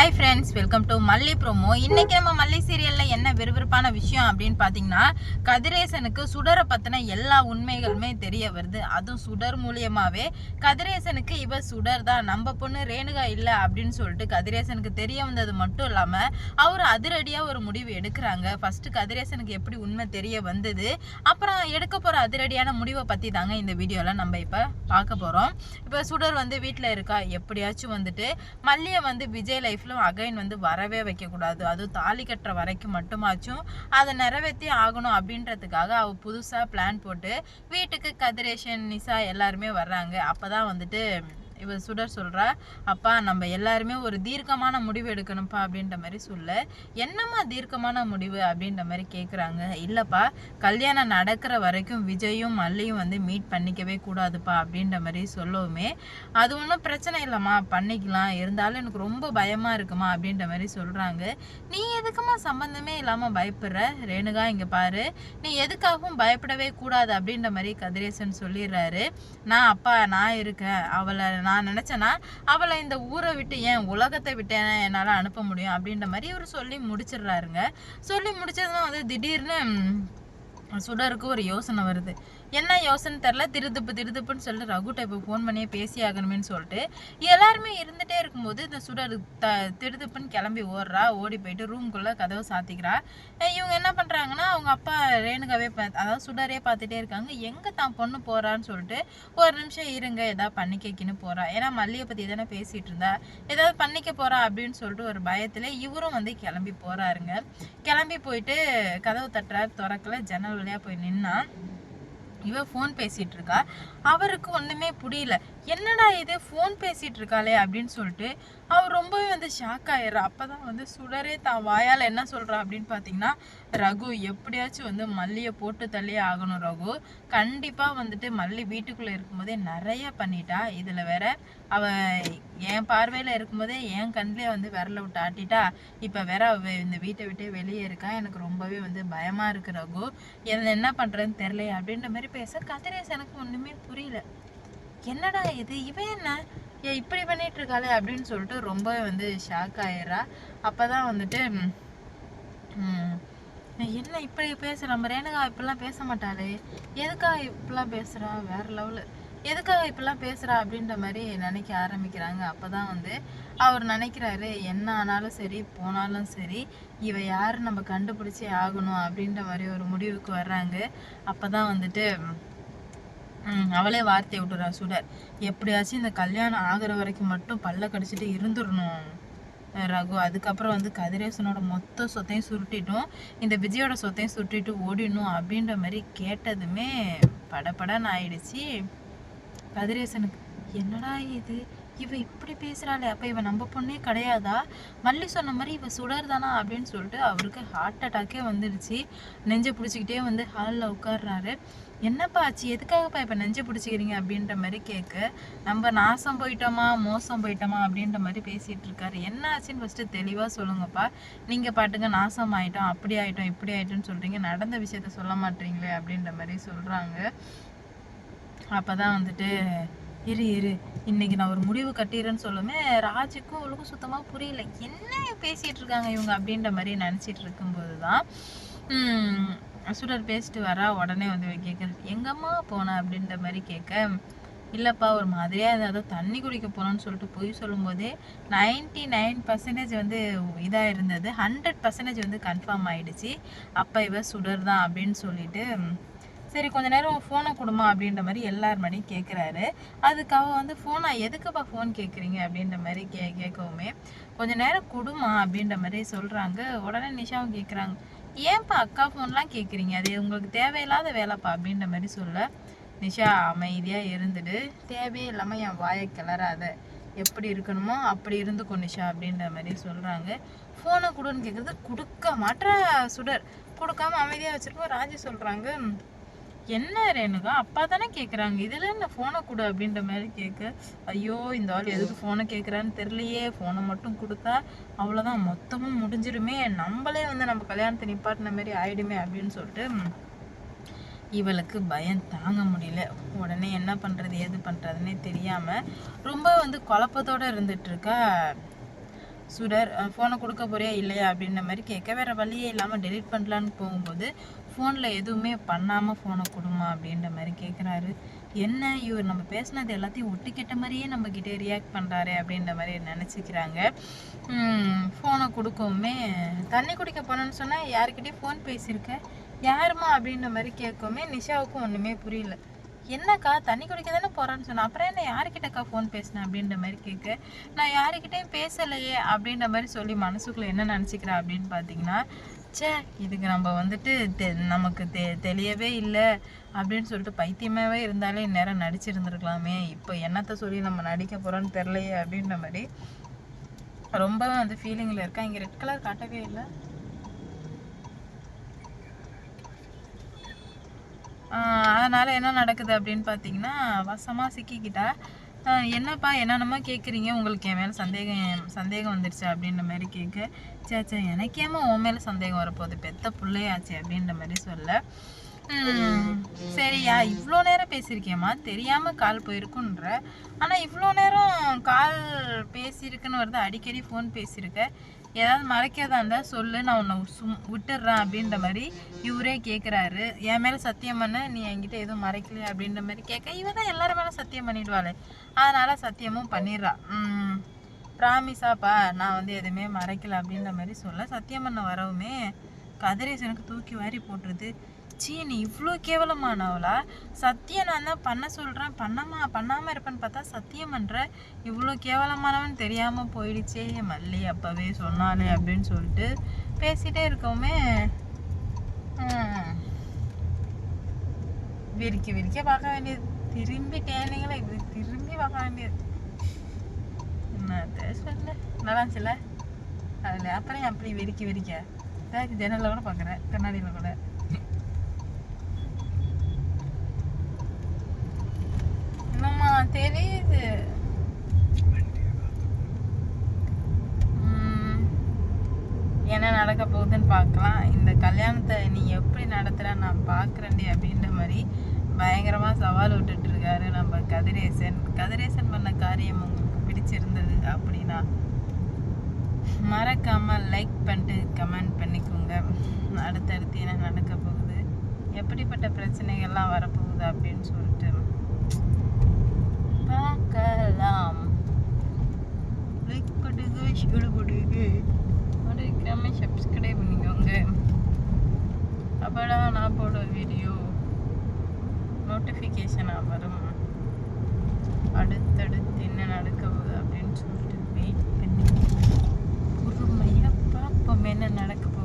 Hi friends, welcome to மல்லி promo. இன்னைக்கு நம்ம மல்லி சீரியல்ல என்ன விறுவிறுப்பான விஷயம் அப்படின்னு பார்த்தீங்கன்னா, கதிரேசனுக்கு சுடரை பற்றின எல்லா உண்மைகளுமே தெரிய வருது. அதுவும் சுடர் மூலியமாவே கதிரேசனுக்கு இவ சுடர் தான், நம்ம பொண்ணு ரேணுகா இல்லை அப்படின்னு சொல்லிட்டு கதிரேசனுக்கு தெரிய வந்தது மட்டும் இல்லாமல் அவர் அதிரடியாக ஒரு முடிவு எடுக்கிறாங்க. ஃபர்ஸ்ட் கதிரேசனுக்கு எப்படி உண்மை தெரிய வந்தது, அப்புறம் எடுக்க போகிற அதிரடியான முடிவை பற்றி தாங்க இந்த வீடியோவில் நம்ம இப்போ பார்க்க போகிறோம். இப்போ சுடர் வீட்டில் இருக்கா, எப்படியாச்சும் மல்லியை விஜய் லைஃப்ல அகைன் வரவே வைக்கக்கூடாது, அதுவும் தாலி கட்டுற வரைக்கும் மட்டுமாச்சும் அதை நிறைவேற்றி ஆகணும் அப்படின்றதுக்காக அவ புதுசாக பிளான் போட்டு வீட்டுக்கு கதிரேசன் நிஷா எல்லாருமே வர்றாங்க. அப்போதான் இவ சுடர் சொல்கிறா, அப்பா நம்ம எல்லாருமே ஒரு தீர்க்கமான முடிவு எடுக்கணும்ப்பா அப்படின்ற மாதிரி சொல்ல, என்னம்மா தீர்க்கமான முடிவு அப்படின்ற மாதிரி கேட்குறாங்க. இல்லைப்பா, கல்யாணம் நடக்கிற வரைக்கும் விஜயும் மல்லியும் மீட் பண்ணிக்கவே கூடாதுப்பா அப்படின்ற மாதிரி சொல்லவுமே, அது ஒன்றும் பிரச்சனை இல்லைம்மா, பண்ணிக்கலாம், இருந்தாலும் எனக்கு ரொம்ப பயமாக இருக்குமா அப்படின்ற மாதிரி சொல்கிறாங்க. நீ எதுக்குமா சம்மந்தமே இல்லாமல் பயப்படுற ரேணுகா, இங்கே பாரு, நீ எதுக்காகவும் பயப்படவே கூடாது அப்படின்ற மாதிரி கதிரேசன் சொல்லிடுறாரு. நான் இருக்கேன், அவளை நான் நினைச்சேன்னா அவளை இந்த ஊரை விட்டு ஏன் உலகத்தை விட்டு என்னால் அனுப்ப முடியும் அப்படின்ற மாதிரி இவர் சொல்லி முடிச்சிடுறாருங்க. சொல்லி முடிச்சதுன்னா திடீர்னு சுடருக்கு ஒரு யோசனை வருது. என்ன யோசனை தெரில, திருதுப்புன்னு சொல்லிட்டு ரகுட்ட இப்போ ஃபோன் பண்ணியே பேசி ஆகணுமேனு சொல்லிட்டு எல்லாருமே இருந்துகிட்டே இருக்கும்போது இந்த சுடர் திருதுப்புன்னு கிளம்பி ஓடி போயிட்டு ரூம்குள்ளே கதவை சாத்திக்கிறா. இவங்க என்ன பண்ணுறாங்கன்னா, அவங்க அப்பா ரேணுகாவே அதாவது சுடரே பார்த்துட்டே இருக்காங்க. எங்கே தான் பொண்ணு போகிறான்னு சொல்லிட்டு ஒரு நிமிஷம் இருங்க, ஏதாவது பண்ணிக்கின்னு போகிறா, ஏன்னா மல்லியை பற்றி தானே பேசிகிட்டு இருந்தா, ஏதாவது பண்ணிக்க போகிறா அப்படின்னு சொல்லிட்டு ஒரு பயத்தில் இவரும் கிளம்பி போகிறாருங்க. கிளம்பி போயிட்டு கதவு தட்டுறாரு, திறக்கல, ஜன்னல் வழியாக போய் நின்னா இவ ஃபோன் பேசிட்டு இருக்கா. அவருக்கு ஒண்ணுமே புரியல, என்னடா இது ஃபோன் பேசிட்டு இருக்காளே அப்படின்னு சொல்லிட்டு அவர் ரொம்பவே ஷாக் ஆயிடுறா. அப்பதான் சுடரே தான் வாயால் என்ன சொல்றா அப்படின்னு பார்த்தீங்கன்னா, ரகு எப்படியாச்சும் மல்லியை போட்டு தள்ளியே ஆகணும் ரகு, கண்டிப்பா மல்லி வீட்டுக்குள்ள இருக்கும்போதே நிறைய பண்ணிட்டா, இதுல வேற அவ என் பார்வையில இருக்கும்போதே என் கண்ணிலே விரல விட்டு ஆட்டிட்டா, இப்ப வேற அவ இந்த வீட்டை விட்டே வெளியே இருக்கா, எனக்கு ரொம்பவே பயமா இருக்கு ரகு, என்ன பண்றதுன்னு தெரியல அப்படின்ற மாதிரி பேச கதிரேசனுக்கு ஒண்ணுமே புரியல. என்னடா இது, இவன் என்ன இப்படி பண்ணிட்டு இருக்காளே அப்படின்னு சொல்லிட்டு ரொம்பவே ஷாக் ஆயிடுறா. அப்பதான் என்ன இப்படி பேசுற, நம்ம ரேணுகா இப்படிலாம் பேச மாட்டாளே, எதுக்காக இப்படிலாம் பேசுறா, வேற லெவலு, எதுக்காக இப்படிலாம் பேசுறா அப்படின்ற மாதிரி நினைக்க ஆரம்பிக்கிறாங்க. அப்பதான் அவர் நினைக்கிறாரு, என்ன ஆனாலும் சரி போனாலும் சரி இவ யாரு நம்ம கண்டுபிடிச்சே ஆகணும் அப்படின்ற மாதிரி ஒரு முடிவுக்கு வர்றாங்க. அப்பதான் அவளே வார்த்தையை விட்டுறா சுடர், எப்படியாச்சும் இந்த கல்யாணம் ஆகுற வரைக்கும் மட்டும் பல்ல கடிச்சிட்டு இருந்துடணும் ரகு, அதுக்கப்புறம் கதிரேசனோட மொத்த சொத்தையும் சுருட்டிட்டும் இந்த விஜயோட சொத்தையும் சுருட்டிட்டு ஓடிடணும் அப்படின்ற மாதிரி கேட்டதுமே படபடன்னு ஆயிடுச்சு கதிரேசனுக்கு. என்னடா இது, இவ இப்படி பேசுறாளே, அப்ப இவ நம்ம பொண்ணே கிடையாதா, மல்லி சொன்ன மாதிரி இவ சுடர் தானா அப்படின்னு சொல்லிட்டு அவருக்கு ஹார்ட் அட்டாக்கே வந்துடுச்சு. நெஞ்சை பிடிச்சிக்கிட்டே ஹாலில் உட்கார்றாரு. என்னப்பா ஆச்சு, எதுக்காகப்பா இப்போ நெஞ்சை பிடிச்சிக்கிறீங்க அப்படின்ற மாதிரி கேட்க, நம்ம நாசம் போயிட்டோமா மோசம் போயிட்டோமா அப்படின்ற மாதிரி பேசிகிட்டு இருக்காரு. என்ன ஆச்சுன்னு ஃபஸ்ட்டு தெளிவாக சொல்லுங்கப்பா, நீங்கள் பாட்டுங்க நாசம் ஆகிட்டோம், அப்படி ஆகிட்டோம் இப்படி ஆகிட்டோன்னு சொல்கிறீங்க, நடந்த விஷயத்த சொல்ல மாட்டீங்களே அப்படின்ற மாதிரி சொல்கிறாங்க. அப்போ தான் இரு இன்னைக்கு நான் ஒரு முடிவு கட்டிடுறேன்னு சொல்லுமே, ராஜுக்கும் அவளுக்கும் சுத்தமாக புரியல, என்ன பேசிகிட்டு இருக்காங்க இவங்க அப்படின்ற மாதிரி நினச்சிட்டு இருக்கும்போது தான் சுடர் பேசிட்டு வரா. உடனே கேட்குறது, எங்கம்மா போன அப்படின்ற மாதிரி கேட்க, இல்லைப்பா ஒரு மாதிரியாக ஏதாவது தண்ணி குடிக்க போகணுன்னு சொல்லிட்டு போய் சொல்லும்போதே 99% இதாக இருந்தது, 100% கன்ஃபார்ம் ஆகிடுச்சு, அப்போ இவ சுடர் தான் அப்படின்னு சொல்லிட்டு, சரி கொஞ்ச நேரம் ஃபோனை கொடுமா அப்படின்ற மாதிரி எல்லார் மாதிரியும் கேட்குறாரு. அதுக்கு அவள் ஃபோனா, எதுக்குப்பா ஃபோன் கேட்குறீங்க அப்படின்ற மாதிரி கேட்கவுமே, கொஞ்ச நேரம் கொடுமா அப்படின்ற மாதிரி சொல்கிறாங்க. உடனே நிஷாவும் கேட்குறாங்க, ஏன்ப்பா அக்கா ஃபோன்லாம் கேட்குறீங்க, அது உங்களுக்கு தேவையில்லாத வேலைப்பா அப்படின்ற மாதிரி சொல்ல, நிஷா அமைதியாக இருந்துட்டு தேவையே இல்லாமல் என் வாயை கிளறாத, எப்படி இருக்கணுமோ அப்படி இருந்துக்கோ நிஷா அப்படின்ற மாதிரி சொல்கிறாங்க. ஃபோனை கொடுன்னு கேட்குறது, கொடுக்க மாட்டா சுடர், கொடுக்காம அமைதியாக வச்சுருக்கோம். ராஜி சொல்கிறாங்க, என்ன ரேணுகா அப்பா தானே கேட்குறாங்க, இதில் என்ன ஃபோனை கொடு அப்படின்ற மாதிரி கேட்க, ஐயோ இந்த ஆள் எதுக்கு ஃபோனை கேட்குறான்னு தெரியலையே, ஃபோனை மட்டும் கொடுத்தா அவ்வளோதான் மொத்தமும் முடிஞ்சிருமே, நம்மளே நம்ம கல்யாணத்தை நிப்பாட்டின மாதிரி ஆயிடுமே அப்படின்னு சொல்லிட்டு இவளுக்கு பயம் தாங்க முடியல. உடனே என்ன பண்ணுறது ஏது பண்ணுறதுன்னே தெரியாமல் ரொம்ப குழப்பத்தோடு இருந்துகிட்ருக்கா சுடர் ஃபோனை கொடுக்க போறியா இல்லையா அப்படின்ற மாதிரி கேட்க, வேறு வழியே இல்லாமல் டெலிட் பண்ணலான்னு போகும்போது ஃபோனில் எதுவுமே பண்ணாமல் ஃபோனை கொடுமா அப்படின்ற மாதிரி கேட்குறாரு. என்ன இவர் நம்ம பேசினது எல்லாத்தையும் ஒட்டுக்கெட்ட மாதிரியே நம்மக்கிட்டே ரியாக்ட் பண்ணுறாரு அப்படின்ற மாதிரி நினச்சிக்கிறாங்க. ஃபோனை கொடுக்கவுமே தண்ணி குடிக்க போனோன்னு சொன்னால் யாருக்கிட்டே ஃபோன் பேசியிருக்க, யாருமா அப்படின்ற மாதிரி கேட்கவுமே நிஷாவுக்கும் ஒன்றுமே புரியல. என்னக்கா தண்ணி குடிக்க தானே போகிறேன்னு சொன்னேன், அப்புறம் என்ன யாருக்கிட்டக்கா ஃபோன் பேசினேன் அப்படின்ற மாதிரி கேட்க, நான் யாருக்கிட்டையும் பேசலையே அப்படின்ற மாதிரி சொல்லி மனசுக்குள்ளே என்ன நினச்சிக்கிறேன் அப்படின்னு பார்த்தீங்கன்னா, சே இதுக்கு நம்ம வந்துட்டு நமக்கு தெரியவே இல்லை அப்படின்னு சொல்லிட்டு பைத்தியமாகவே இருந்தாலே இந்நேரம் நடிச்சிருந்துருக்கலாமே, இப்போ என்னத்தை சொல்லி நம்ம நடிக்க போகிறோன்னு தெரிலையே அப்படின்ற மாதிரி ரொம்பவே வந்து ஃபீலிங்கில் இருக்கா. இங்கே ரெட் கலர் காட்டவே இல்லை. அதனால் என்ன நடக்குது அப்படின்னு பார்த்தீங்கன்னா, வசமாக சிக்கிக்கிட்டா. என்னப்பா என்னென்னமோ கேட்குறீங்க, உங்களுக்கு என் மேலே சந்தேகம் வந்துடுச்சு அப்படின்ற மாதிரி கேட்க, சேச்சா எனக்கேமா உன் மேலே சந்தேகம் வரப்போகுது, பெத்த பிள்ளையாச்சு அப்படின்ற மாதிரி சொல்ல, சரியா இவ்வளோ நேரம் பேசியிருக்கேம்மா, தெரியாமல் கால் போயிருக்குன்ற, ஆனால் இவ்வளோ நேரம் கால் பேசியிருக்குன்னு வருது, அடிக்கடி ஃபோன் பேசியிருக்க, ஏதாவது மறைக்காதா இருந்தால் சொல்லு, நான் உன்னை விட்டுடுறேன் அப்படின்ற மாதிரி இவரே கேட்குறாரு. என் மேலே சத்தியம் பண்ண, நீ என்கிட்ட எதுவும் மறைக்கலையே அப்படின்ற மாதிரி கேட்க, இவன் தான் எல்லாரும் மேலே சத்தியம் பண்ணிடுவாளே, அதனால் சத்தியமும் பண்ணிடுறா. ப்ராமிஸாப்பா நான் வந்து எதுவுமே மறைக்கல அப்படின்ற மாதிரி சொல்ல, சத்தியம் பண்ண வரவுமே கதிரேசனுக்கு தூக்கி வாரி போட்டுருது. சீ நீ இவ்வளோ கேவலமானவளா, சத்தியம் நான் தான் பண்ண சொல்கிறேன், பண்ணாமல் இருப்பேன்னு பார்த்தா சத்தியம் பண்ணுற, இவ்வளோ கேவலமானவன் தெரியாமல் போயிடுச்சே மல்லி அப்போவே சொன்னாலே அப்படின்னு சொல்லிட்டு பேசிகிட்டே இருக்கவுமே விரிக்க பார்க்க வேண்டியது, திரும்பி டேனிங்களா இப்படி திரும்பி பார்க்க வேண்டியது. என்ன சொல்ல நல்லா இருந்துச்சுல்ல, அதில் அப்புறம் அப்படி விரிக்க ஜன்னலில் கூட பார்க்குறேன், கண்ணாடியில் கூட. என்னம்மா தெரியுது, என்ன நடக்க போகுதுன்னு பார்க்கலாம். இந்த கல்யாணத்தை நீ எப்படி நடத்துகிற நான் பார்க்குறேன்டி அப்படின்ற மாதிரி பயங்கரமாக சவால் விட்டுட்ருக்காரு நம்ம கதிரேசன் பண்ண காரியம் உங்களுக்கு பிடிச்சிருந்தது அப்படின்னா மறக்காமல் லைக் பண்ணிட்டு கமெண்ட் பண்ணிக்கோங்க. அடுத்தடுத்து என்ன நடக்க போகுது, எப்படிப்பட்ட பிரச்சனைகள்லாம் வரப்போகுது அப்படின்னு சொல்லிட்டு பார்க்கலாம். லைக் பண்ணுங்க, ஷேர் பண்ணுங்க, மறக்காம சப்ஸ்கிரைப் பண்ணிக்கோங்க. அப்போதான் நான் போட வீடியோ நோட்டிஃபிகேஷனாக வரும். அடுத்தடுத்து என்ன நடக்க போகுது அப்படின்னு சொல்லிட்டு வெயிட் பண்ணி பொறுமையாக பார்ப்போம் என்ன நடக்க போகுது.